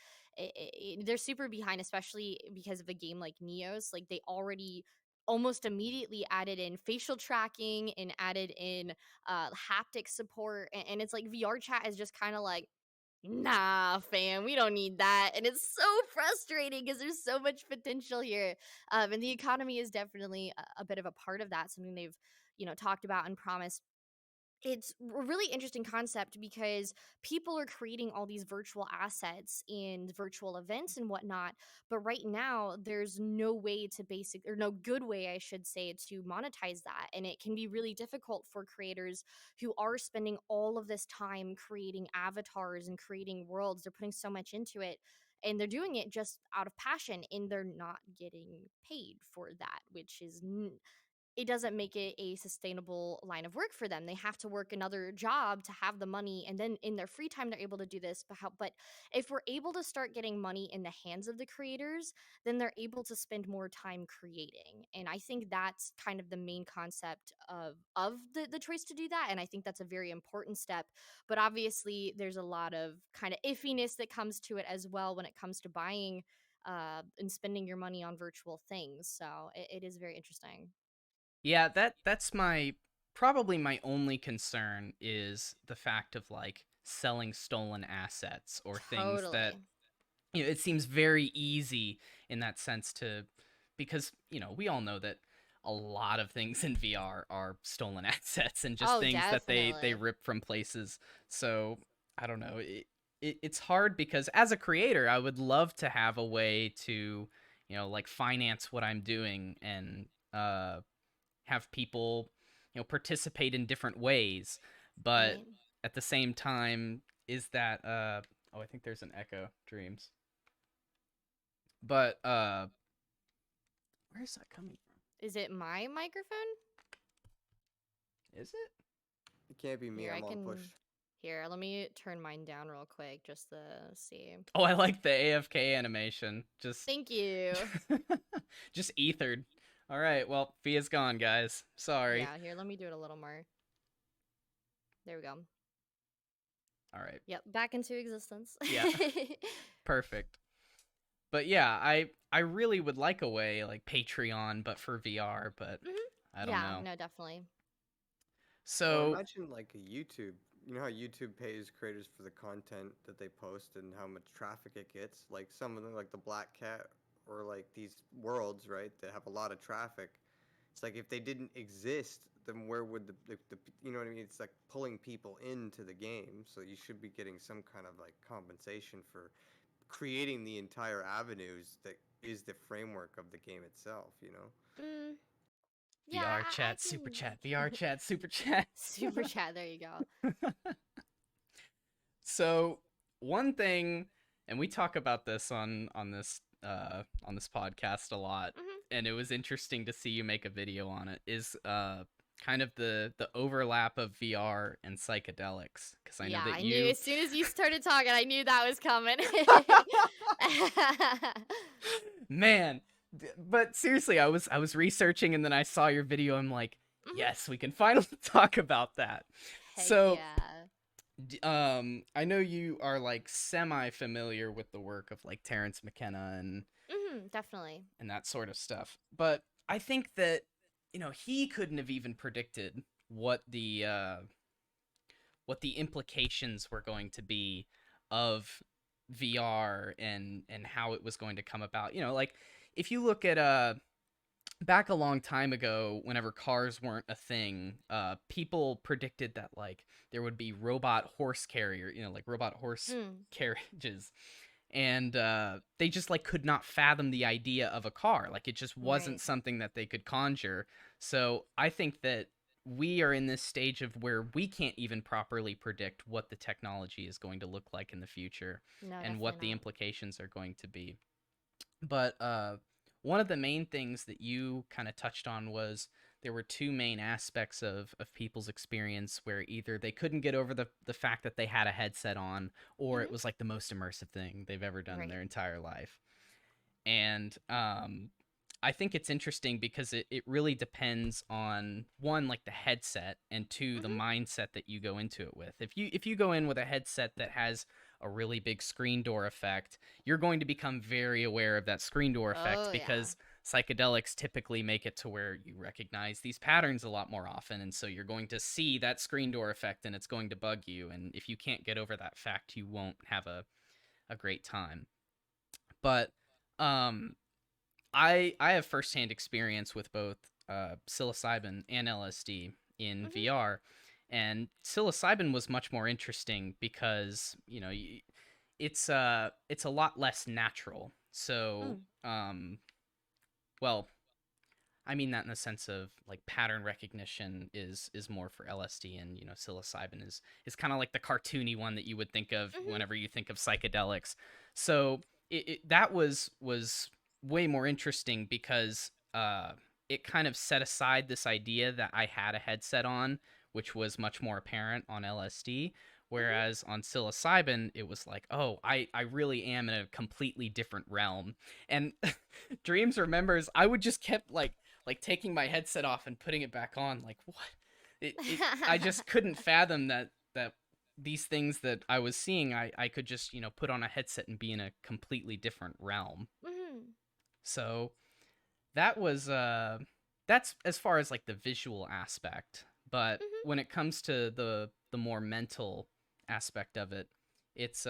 they're super behind, especially because of a game like Neos. Like, they already almost immediately added in facial tracking and added in haptic support, and it's like VR chat is just kind of like, nah, fam, we don't need that. And it's so frustrating because there's so much potential here. And the economy is definitely a bit of a part of that, something they've, talked about and promised. It's a really interesting concept because people are creating all these virtual assets and virtual events and whatnot, but right now there's no way to or no good way, I should say, to monetize that, and it can be really difficult for creators who are spending all of this time creating avatars and creating worlds. They're putting so much into it, and they're doing it just out of passion, and they're not getting paid for that, which is it doesn't make it a sustainable line of work for them. They have to work another job to have the money, and then in their free time they're able to do this. But if we're able to start getting money in the hands of the creators, then they're able to spend more time creating. And I think that's kind of the main concept of the choice to do that. And I think that's a very important step. But obviously there's a lot of kind of iffiness that comes to it as well when it comes to buying and spending your money on virtual things. So it is very interesting. yeah, that's my probably my only concern is the fact of like selling stolen assets or things that, Totally. it seems very easy in that sense to, because we all know that a lot of things in VR are stolen assets and just Oh, things that they definitely. rip from places. So I don't know. It's hard because as a creator, I would love to have a way to like finance what I'm doing and have people participate in different ways, but Right. at the same time, is that oh, I think there's an echo, Dreams. But where's that coming Is it my microphone? from? Is it? It can't be me. Here, I I'm on push. can. Here, let me turn mine down real quick just to see. Oh, I like the AFK animation. Just Thank you. just ethered. All right, well, Fia's gone, guys. Sorry. Yeah, here, let me do it a little more. There we go. All right. Yep, back into existence. Yeah. Perfect. But yeah, I really would like a way like Patreon but for VR, but Mhm. I don't Yeah, know. no, definitely. Or So, imagine like a YouTube. You know how YouTube pays creators for the content that they post and how much traffic it gets? Like some of them, like the Black Cat or like these worlds, right, that have a lot of traffic. It's like if they didn't exist, then where would the you know what I mean? It's like pulling people into the game, so you should be getting some kind of like compensation for creating the entire avenues that is the framework of the game itself, you know? Mm, yeah, VR I chat, super chat, VR can. chat, super chat. Super chat, there you go. So, one thing, and we talk about this on this podcast a lot, Hmm. and it was interesting to see you make a video on it, is kind of the overlap of VR and psychedelics, because I know Yeah, that I knew you as soon as you started talking, I knew that was coming. man, but seriously, I was researching and then I saw your video. I'm like, Mhm. yes, we can finally talk about that. Heck So, yeah. I know you are like semi familiar with the work of like Terrence McKenna Definitely. and that sort of stuff, but I think that he couldn't have even predicted what the implications were going to be of VR and how it was going to come about. Like if you look at back a long time ago, whenever cars weren't a thing, people predicted that like there would be robot horse carrier, like robot horse Mm, carriages, and they just like could not fathom the idea of a car. Like it just wasn't right. something that they could conjure. So I think that we are in this stage of where we can't even properly predict what the technology is going to look like in the future No, and definitely what the not. implications are going to be. But one of the main things that you kind of touched on was there were two main aspects of people's experience where either they couldn't get over the fact that they had a headset on, or it Hmm. was like the most immersive thing they've ever done in Right. their entire life. And I think it's interesting because it really depends on one, like the headset, and two, the Hmm. mindset that you go into it with. If you go in with a headset that has a really big screen door effect, you're going to become very aware of that screen door effect Oh yeah. because psychedelics typically make it to where you recognize these patterns a lot more often, and so you're going to see that screen door effect and it's going to bug you, and if you can't get over that fact, you won't have a great time. But um I have firsthand experience with both psilocybin and LSD in Hmm. VR, and psilocybin was much more interesting because it's a lot less natural. So Mm. well, I mean that in the sense of like pattern recognition is more for LSD, and psilocybin is kind of like the cartoony one that you would think of Hmm. whenever you think of psychedelics. So that was way more interesting because it kind of set aside this idea that I had a headset on, which was much more apparent on LSD. Hmm. Whereas on psilocybin, it was like, oh, I really am in a completely different realm. And Dreams remembers I would just kept like taking my headset off and putting it back on, like what I just couldn't fathom that these things that I was seeing, I could just put on a headset and be in a completely different realm. Hmm. So that was that's as far as like the visual aspect. But Hmm. when it comes to the more mental aspect of it, it's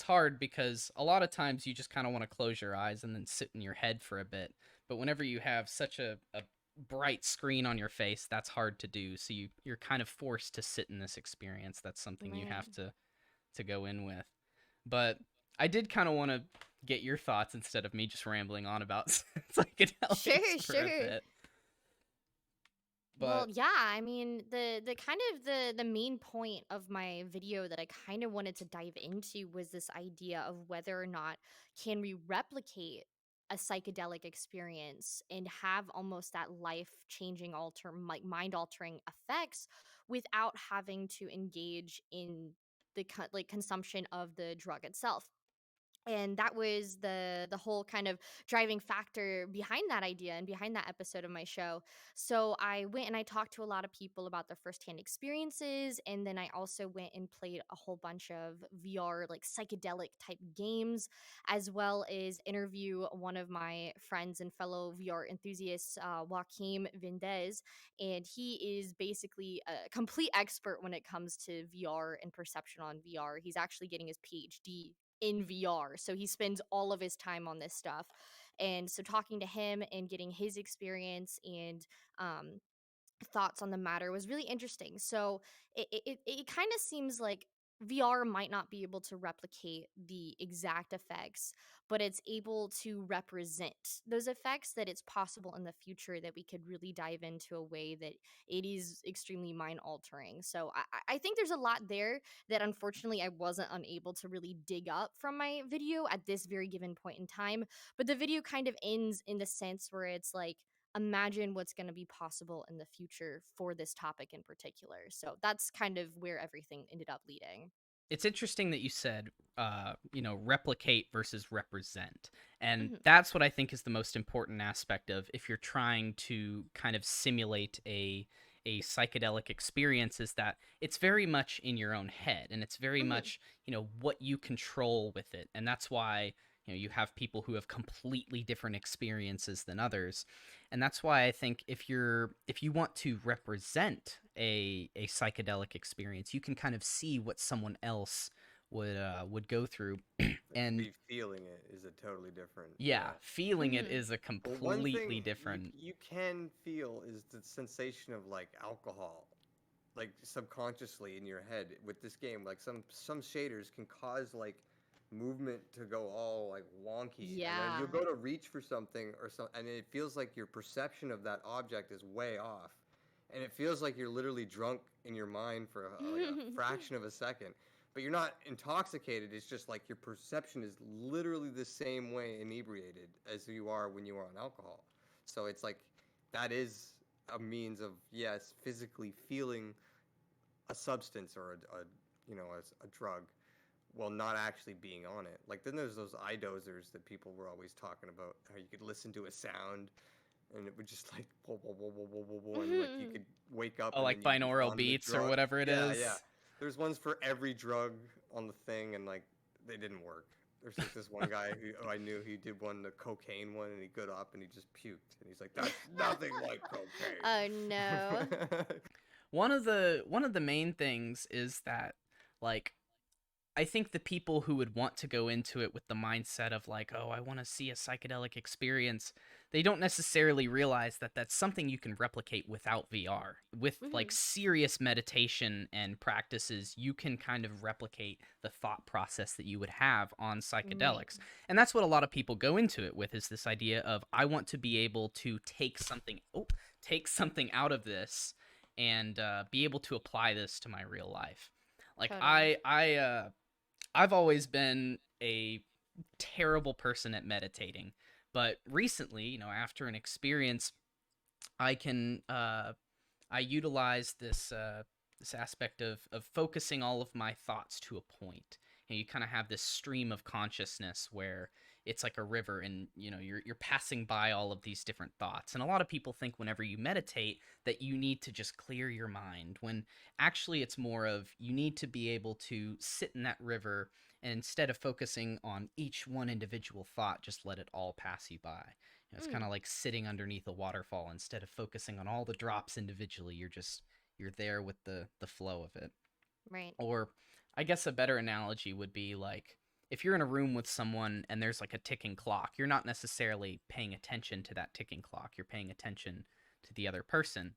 hard because a lot of times you just kind of want to close your eyes and then sit in your head for a bit. But whenever you have such a bright screen on your face, that's hard to do. So you're kind of forced to sit in this experience. That's something you Right. have to go in with. But I did kind of want to get your thoughts instead of me just rambling on about psychedelics Sure, for a sure. bit. Well, But yeah, I mean, the kind of the main point of my video that I kind of wanted to dive into was this idea of whether or not can we replicate a psychedelic experience and have almost that life-changing like mind-altering effects without having to engage in the like consumption of the drug itself. And that was the whole kind of driving factor behind that idea and behind that episode of my show. So I went and I talked to a lot of people about their firsthand experiences, and then I also went and played a whole bunch of VR like psychedelic type games, as well as interview one of my friends and fellow VR enthusiasts, Joaquim Vindez, and he is basically a complete expert when it comes to VR and perception on VR. He's actually getting his PhD in VR. So he spends all of his time on this stuff. And so talking to him and getting his experience and um, thoughts on the matter was really interesting. So it kind of seems like VR might not be able to replicate the exact effects, but it's able to represent those effects that it's possible in the future that we could really dive into a way that it is extremely mind altering. So I think there's a lot there that unfortunately I wasn't unable to really dig up from my video at this very given point in time. But the video kind of ends in the sense where it's like, imagine what's going to be possible in the future for this topic in particular. So that's kind of where everything ended up leading. it's interesting that you said replicate versus represent, and Hmm. that's what I think is the most important aspect of if you're trying to kind of simulate a psychedelic experience, is that it's very much in your own head, and it's very Hmm. much what you control with it. And that's why you have people who have completely different experiences than others. And that's why I think if you want to represent a psychedelic experience, you can kind of see what someone else would go through. Like And be feeling it is a totally different. yeah, Yeah. feeling it Hmm. is a Well, one completely thing different. you can feel is the sensation of like alcohol, like subconsciously in your head with this game. Like some shaders can cause like movement to go all like wonky, and then you'll Yeah. go to reach for something or something, and it feels like your perception of that object is way off. and it feels like you're literally drunk in your mind for like a fraction of a second. But you're not intoxicated. It's just like your perception is literally the same way inebriated as you are when you are on alcohol. So it's like that is a means of, yes, physically feeling a substance or a drug while not actually being on it. Like then there's those eye dozers that people were always talking about, how you could listen to a sound and it would just like whoa, whoa, whoa, whoa, whoa, whoa, whoa, and like you could wake up Oh, and like then you'd be binaural on the beats or drug. whatever it Yeah, yeah. is. There's ones for every drug on the thing, and like they didn't work. There's like this one guy who I knew, he did one, the cocaine one, and he got up and he just puked, and he's like, "That's nothing like Oh no. cocaine." One of the main things is that, like, I think the people who would want to go into it with the mindset of like, oh, I want to see a psychedelic experience, they don't necessarily realize that that's something you can replicate without VR. With like Mhm. serious meditation and practices, you can kind of replicate the thought process that you would have on Right. psychedelics. And that's what a lot of people go into it with, is this idea of I want to be able to take something out of this and be able to apply this to my real life. Like Totally. I've always been a terrible person at meditating, but recently, after an experience, I can I utilize this aspect of focusing all of my thoughts to a point. And you kind of have this stream of consciousness where it's like a river, and you're passing by all of these different thoughts. And a lot of people think whenever you meditate that you need to just clear your mind, when actually it's more of you need to be able to sit in that river, and instead of focusing on each one individual thought, just let it all pass you by. It's kind Mm, of like sitting underneath a waterfall. Instead of focusing on all the drops individually, you're there with the flow of it. right. Or I guess a better analogy would be like if you're in a room with someone and there's like a ticking clock, you're not necessarily paying attention to that ticking clock. You're paying attention to the other person.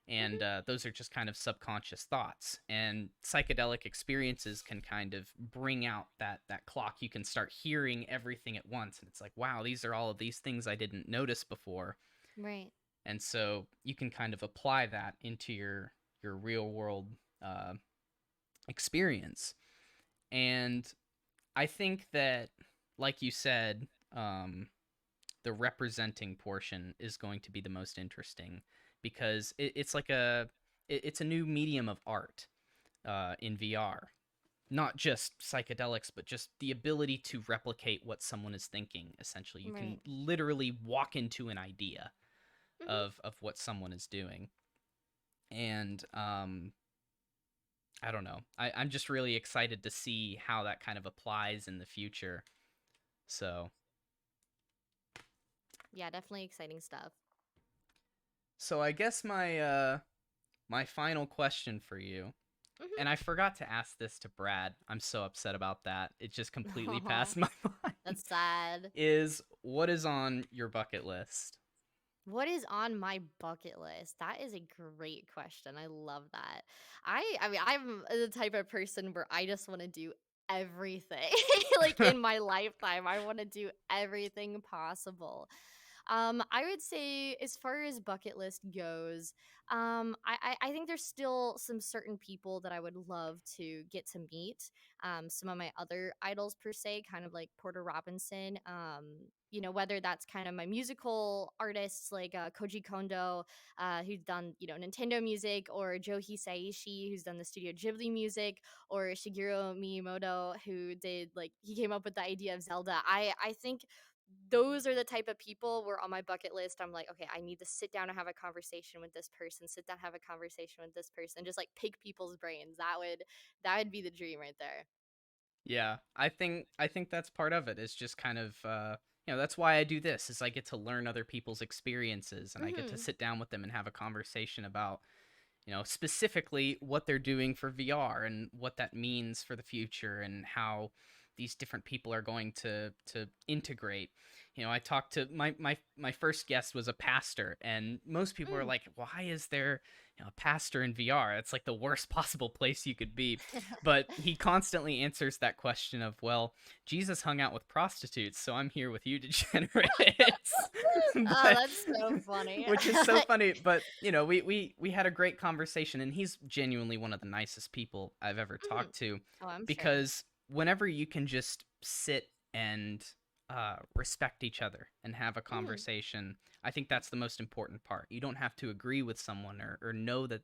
And Mhm. those are just kind of subconscious thoughts. And psychedelic experiences can kind of bring out that clock. You can start hearing everything at once, and it's like, wow, these are all of these things I didn't notice before. Right. And so you can kind of apply that into your real world uh, experience. And I think that, like you said, the representing portion is going to be the most interesting, because it's like it's a new medium of art in VR. Not just psychedelics, but just the ability to replicate what someone is thinking. Essentially, you can Right. literally walk into an idea Mhm. of what someone is doing. And I don't know. I'm just really excited to see how that kind of applies in the future. So Yeah, definitely exciting stuff. I guess my final question for you, Mhm. and I forgot to ask this to Brad. I'm so upset about that. It just completely Aw, passed my mind. that's sad. Is what is on your bucket list? What is on my bucket list? That is a great question. I love that. I mean, I'm the type of person where I just want to do everything. Like in my lifetime, I want to do everything possible. I would say as far as bucket list goes, I think there's still some certain people that I would love to get to meet. Some of my other idols per se, kind of like Porter Robinson. Whether that's kind of my musical artists like Koji Kondo, who's done Nintendo music, or Joe Hisaishi, who's done the Studio Ghibli music, or Shigeru Miyamoto, who did like he came up with the idea of Zelda. I think those are the type of people where on my bucket list I'm like, okay, I need to sit down and have a conversation with this person, sit down, have a conversation with this person, just like pick people's brains. That would be the dream right there. Yeah, I think that's part of it. It's just kind of that's why I do this. Is I get to learn other people's experiences, and I get to Hmm. sit down with them and have a conversation about specifically what they're doing for VR and what that means for the future, and how these different people are going to integrate. I talked to my first guest was a pastor, and most people are Mm. like, why is there a pastor in VR. It's like the worst possible place you could be. But he constantly answers that question of, well, Jesus hung out with prostitutes, so I'm here with you degenerates. Oh, But that's so funny. which is so funny. But we had a great conversation, and he's genuinely one of the nicest people I've ever Mhm. talked to, Oh, I'm sure. because whenever you can just sit and respect each other and have a Mhm. conversation, I think that's the most important part. You don't have to agree with someone, or know that,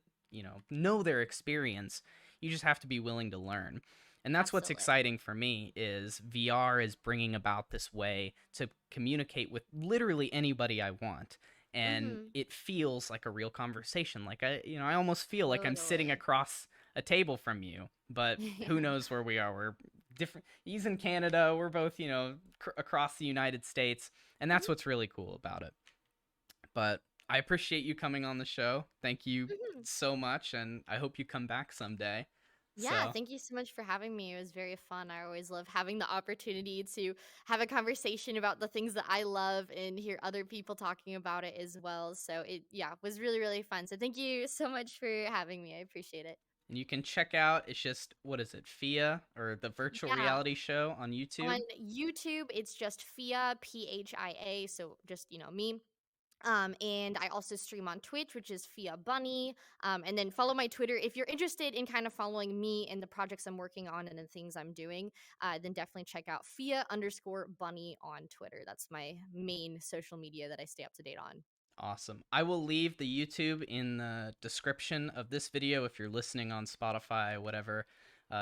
know their experience. You just have to be willing to learn. And that's what's Absolutely. exciting for me, is VR is bringing about this way to communicate with literally anybody I want. And Mhm. it feels like a real conversation. Like I almost feel like I'm sitting Totally. across a table from you, but who knows where we are. We're different. He's in Canada. We're both, across the United States. And that's Mhm. what's really cool about it. But I appreciate you coming on the show. Thank you Mhm. so much. And I hope you come back someday. Yeah, So, thank you so much for having me. It was very fun. I always love having the opportunity to have a conversation about the things that I love and hear other people talking about it as well. So it yeah, was really really fun. So thank you so much for having me. I appreciate it. and you can check out, it's just, what is it, PHIA, or the virtual Yeah, reality show on on YouTube? YouTube it's just PHIA, PHIA, so just, me. And I also stream on Twitch, which is Fia Bunny. And then follow my Twitter if you're interested in kind of following me and the projects I'm working on and the things I'm doing. Then definitely check out Fia_Bunny on Twitter. That's my main social media that I stay up to date on. Awesome. I will leave the YouTube in the description of this video if you're listening on Spotify, whatever.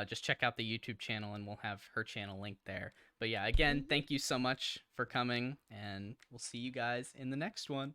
Just check out the YouTube channel, and we'll have her channel linked there. But yeah, again, Mhm. thank you so much for coming, and we'll see you guys in the next one.